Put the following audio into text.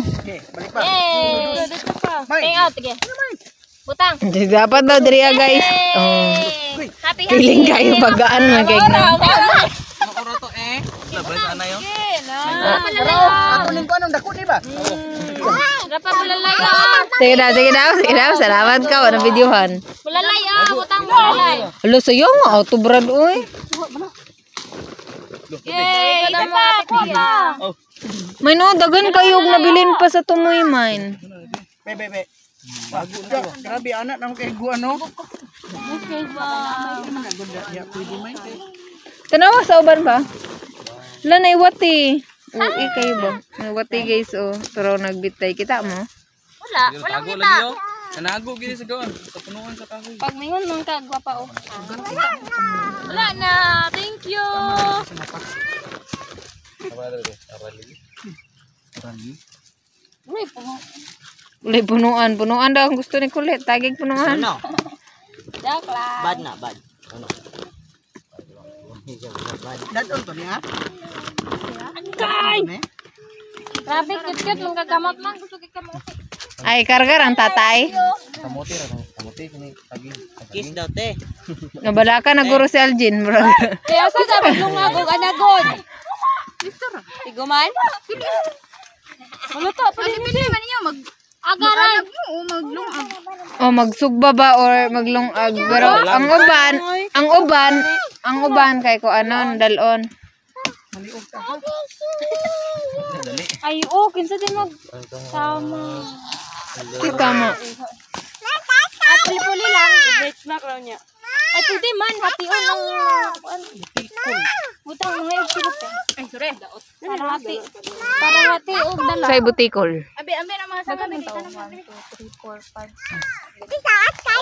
Okay, balik pa. Yay! Dito pa. Hang out, sige. Butang. Dapat daw diriya guys. Oh. Happy, Feeling kayo bagaan man kay na. Makuro to Labay sa ana yun. Palalay. Kunin ko anong dako di ba? Rapa palalay. Sige daw. Salamat ka wala videohan. Palalay butang palalay. Alo sayo nga auto brad oy. Yay! Ito pa. May no dagan kayo og nabilin pa sa tumoy mine. Be. Bago na. Grabe anak nang kay gu ano. Okay ba? Ya pwede may. Tanawa sa uban ba? Lanay wati. Uy kayo ba? May wati guys oh. Pero nagbitay kita mo. Wala. Walang kita. Nanago gini sa gawan. Tapunuan sa kahoy. Pag mingon nung kagwapa o. Wala na. Thank you. Uy, Ulay punuan daw ang gusto ni Kulit. Tagig punuan. Ano? joke lang. Bad na, bad. Ano? Dadon to niya. Antay! Grabe, kit-kit. Nung gagamot man. Gusto kikamot. Ay kargar ang tatay. Kamote kini tagi. Kiss daw te. Nabala ka na guro si Aljin, bro. Kaya sa sabi nung agog anagod. Tiguman? Maluto. Pwede man ninyo mag-agaran. Maglungag. O magsugba ba or maglungag. Pero ang uban kay ko anon dalon. Ay, kinsa din sama. Kita mo. At puli lang. I-break background niya. Ay, pwede man. Hation ng... Butang mga yung ay, sorry. Para hati. Para hati o dala. Sa butikol. Abi naman sa gabi. 1, 2, 3, 4, 5, 6.